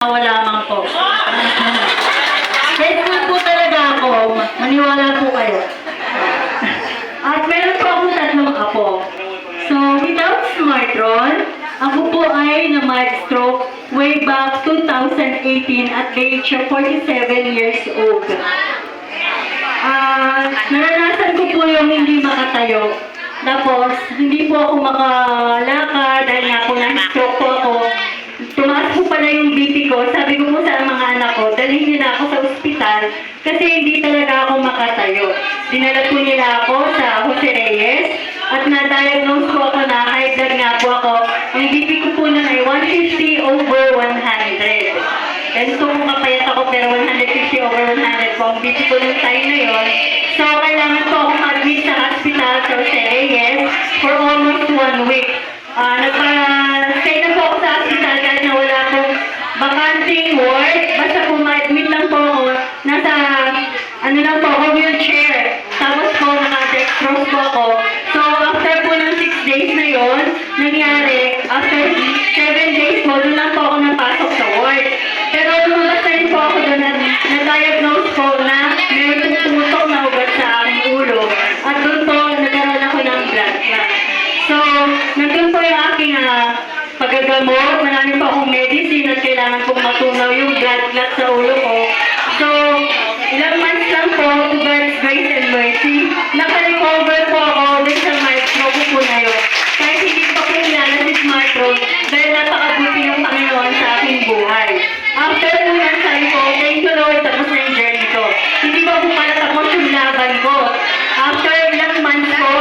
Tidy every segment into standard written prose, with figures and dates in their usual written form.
Wala lamang po. Faithful po talaga ako. Maniwala po kayo. At meron po akong tatlong apo. So, without smartphone, ako po ay na-mild-stroke way back 2018 at the age of 47 years old. Naranasan ko po yung hindi makatayo. Tapos, hindi po ako makalakad dahil nga po na-stroke po ako. Tumaas po pala yung BP ko. Sabi ko po sa mga anak ko, dalhin nila ako sa ospital kasi hindi talaga ako makatayo. Dinala po nila ako sa Jose Reyes at na-diagnose po ako na high blood nga po ako. Ang BP ko po na ay 150/100. Ganito kung kapayat ako pero 150/100 po ang BP ko nung time na yon. So, kailangan po akong admit sa hospital sa Jose Reyes for almost 1 week. Nagpa-stay na po ako sa hospital kahit na wala pong bakanting ward. Basta po ma-admit lang po ako. Nasa, lang po ako, wheelchair. Tapos po, naka-dextrose po ako. So, after po ng 6 days na yon, nangyari, after 7 days po, doon lang po ako napasok sa ward. Pero lumabas na rin po ako doon na na-diagnose po na meron pong tumutok na ugat sa aking ulo. At doon po, nagkaroon ako ng blood clot. So, nandun po yung aking paggagamot. Marami po akong medicine at kailangan pong matunaw yung blood clot sa ulo ko. So, ilang months lang po, to God's grace and mercy, naka-recover po ako with sa mild-stroke po na yun. Kahit hindi pa po nilala si smartphone, dahil napakabuti ng Panginoon sa aking buhay. After po yan, sabi ko, thank you Lord, tapos na yung journey ko. Hindi pa po pala tapos yung laban ko. After ilang months po,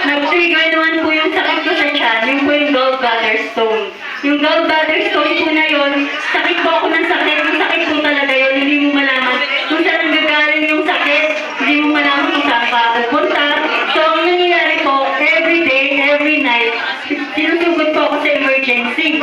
nag-trigger naman po yung sakit ko sa tiyan, yung po yung gallbladder stone. Yung gallbladder stone po na yun, sakit po ako ng sakit. Yung sakit po talaga yun, hindi mo malaman. Kung saan nanggagaling yung sakit, hindi mo malaman kung saan ka pupunta. So, ang nangyayari po, every day, every night, sinusugod po ako sa emergency.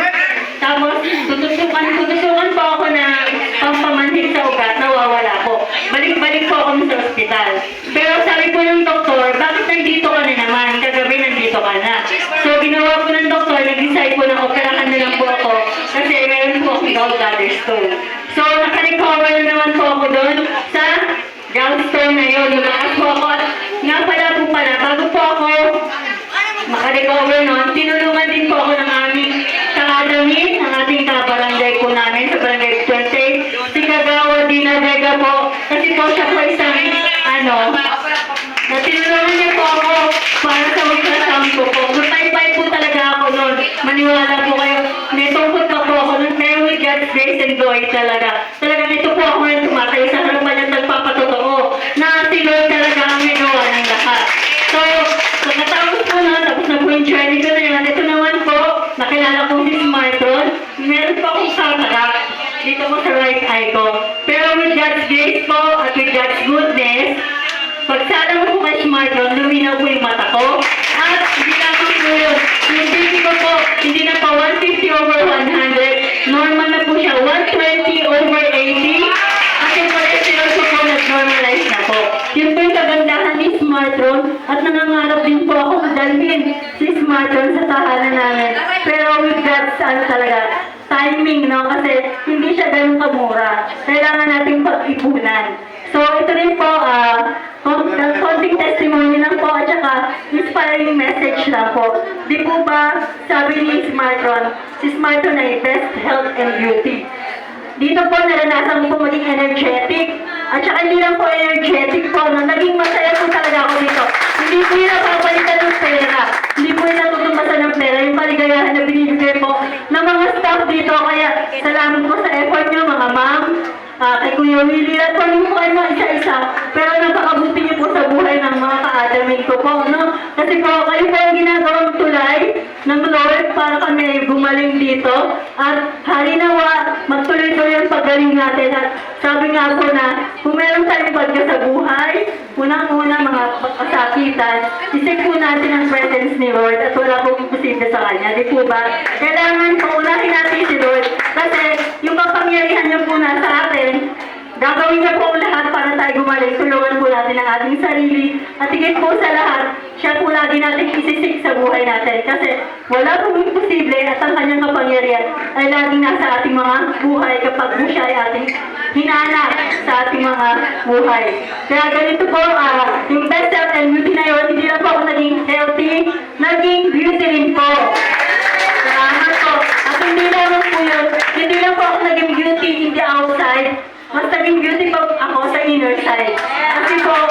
Tapos, tutusukan po ako na pampamanhin sa ugat, nawawala po. Balik-balik po ako sa ospital. Pero sabi po ng doktor, bakit nandito ka na naman? Kagabi nandito ka na. So, ginawa po ng doktor, nag-decide po na operahan na lang po ako kasi meron po akong gallbladder stone. So, naka-recover na naman po ako doon sa gallstone na yun. Lumakas po ako at nga pala po pala, bago po ako maka-recover noon, tinulungan din po ako ng aming kakadamin, ang ating kabarangay po namin sa barangay 20. Si Kagawa Dina Vega po, kasi po siya po isang na tinulungan niya po ako para sa ultrasound ko po. Gutay-pay po talaga ako noon. Maniwala po kayo. Netungkot na po ako noon. Pero with God's grace and glory talaga. Talaga nito po ako ngayon tumatayo sa harapan niya nagpapatotoo na si Lord talaga ang minawa ng lahat. So, pagkatapos po na, tapos na po yung journey ko na yan. Ito naman po, nakilala ko si smartphone. Meron po akong katarak dito po sa right eye ko. Pero with God's grace po at with God's goodness, pagsala mo po kay smartphone, luminaw po yung mata ko. At hindi lamang po yun. Yung BP ko po, hindi na pa 150/100. Normal na po siya, 120/80. At yung cholesterol ko po, nag-normalize na po. Yun po yung kagandahan ni smartphone. At nangangarap din po ako dalhin si smartphone sa tahanan namin. Pero with God's talaga, timing, no? Kasi hindi siya ganun kamura. Kailangan natin pag-ipunan. So, ito rin po, konting testimony lang po at saka inspiring message lang po. Di po ba, sabi ni Smartron, si Smartron ay best health and beauty. Dito po, naranasan ko po maging energetic. At saka hindi lang po energetic po, no? Naging masaya po talaga ako dito. Hindi po yung napapalitan ng pera. Hindi po yung natutumbasan ng pera. Yung paligayahan na binibigay po ng mga staff dito. Kaya salamat po sa effort nyo, mga ma'am. Kay Kuya Willie, at po yung kayo mga isa-isa. Pero napakabuti niyo po sa buhay ng mga ka-adamin ko po, no? Kasi po, kayo po ang ginagawang tulay ng Lord para kami gumaling dito. At halinawa, magtuloy-tuloy ang paggaling natin. At sabi nga po na, kung meron tayong bagyo sa buhay, unang-una mga kasakitan, isip po natin ang presence ni Lord at wala pong imposible sa Kanya. Di po ba? Kailangan paunahin natin si Lord kasi yung kapangyarihan niya po na sa atin, Gagawin niya po ang lahat para tayo gumaling. Tulungan po natin ang ating sarili. At higit po sa lahat, siya po lagi natin isisik sa buhay natin. Kasi wala pong imposible at ang kanyang kapangyarihan ay laging nasa ating mga buhay kapag po siya ay ating hinanap sa ating mga buhay. Kaya ganito po, yung best health and beauty na yun, hindi lang po ako naging healthy, naging beauty rin po. Salamat po. At hindi lang po yun, hindi lang po ako naging beauty in the outside, mas naging beauty po ako sa inner side. Kasi po,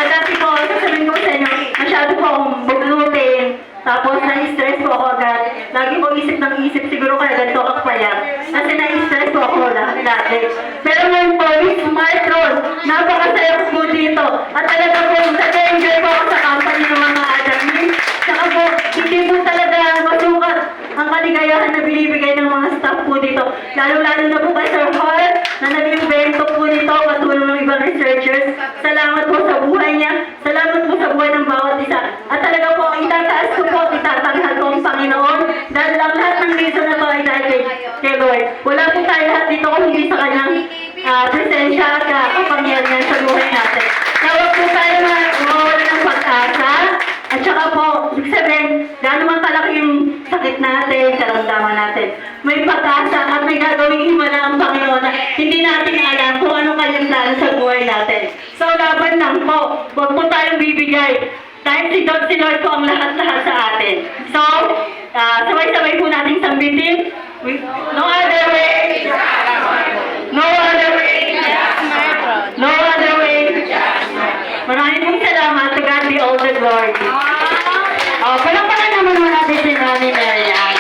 dati po, sasabihin ko sa inyo, masyado po akong buglutin, tapos na-stress po ako agad. Lagi ko isip ng isip, siguro kaya ganito ako pala. Kasi na-stress po ako dati. Pero ngayon po, with Smart Roll, napakasaya ko po dito. At talaga po, nag-enjoy po ako sa company ng mga admin. Saka po, hindi po talaga masukat ang kaligayahan na binibigay ng mga staff po dito. Lalo-lalo na po kay Sir Hart, na nag-invento po nito, katulong ng ibang researchers. Salamat po sa buhay niya. Salamat po sa buhay ng bawat isa. At talaga po, itataas ko po, itatanghal ko ang Panginoon. Dahil ang lahat ng reason na to ay dahil kay Lord. Wala po tayo lahat dito kung hindi sa kanyang presensya at kapangyarihan sa buhay natin. Tawag po tayo na mawawala ng pag-asa. At saka po, ibig sabihin, gaano man kalaki yung sakit natin, karamdaman natin. May pag-asa at may gagawing himala ang Panginoon na hindi natin alam kung anong kanyang plano sa buhay natin. So, laban lang po. Huwag po tayong bibigay. Dahil si Lord po ang lahat-lahat sa atin. So, sabay-sabay po natin sambitin. No other way. No other way. No other way. Maraming pong salamat. To God be all the glory. Palakpakan naman mo natin si Mami Marian.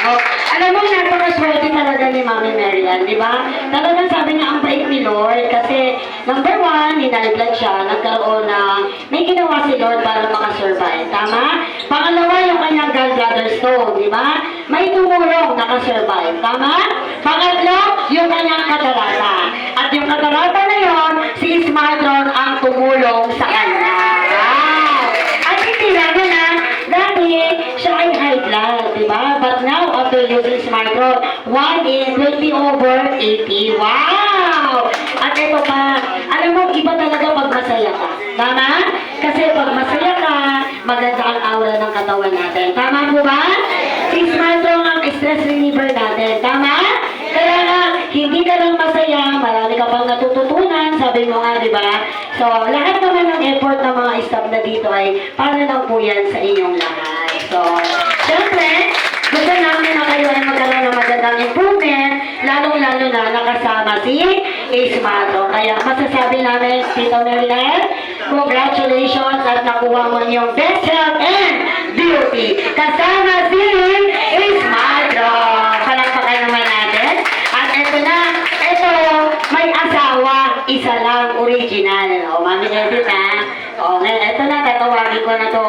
Alam mo, napakaswerte talaga ni Mami Marian, di ba? Talagang sabi niya ang bait ni Lord kasi number one, hinalaglag siya, nagkaroon na may ginawa si Lord para makasurvive. Tama? Pangalawa, yung kanyang gallbladder stone, di ba? May tumulong nakasurvive. Tama? Pangatlo, yung kanyang katarata. At yung katarata na yon, si Ismartron ang tumulong sa kanya. Wow! At hindi lang na, dati siya ay high blood, di ba? But now, after using Smartron, 1 in 20 over 80. Wow! At ito pa, alam mo, iba talaga pag masaya ka. Tama? Kasi pag masaya ka, maganda ang aura ng katawan natin. Tama po ba? Si Smartron ang stress reliever natin. Tama? Kaya nga, hindi ka lang masaya, marami ka pang natututunan, sabi mo nga, di ba? So, lahat naman ng effort ng mga staff na dito ay para lang po yan sa inyong lahat. So, syempre, gusto namin na kayo ay magkaroon ng magandang improvement, lalong-lalo na nakasama si Ismato. Kaya masasabi namin, Tito Merian, congratulations at nakuha mo yung best health and beauty. Kasama si Ismato. Palakpakan naman natin. At ito na, ito, may asawa, isa lang, original. O, Mami Edith, ha? O, ngayon, ito na, tatawagin ko na to.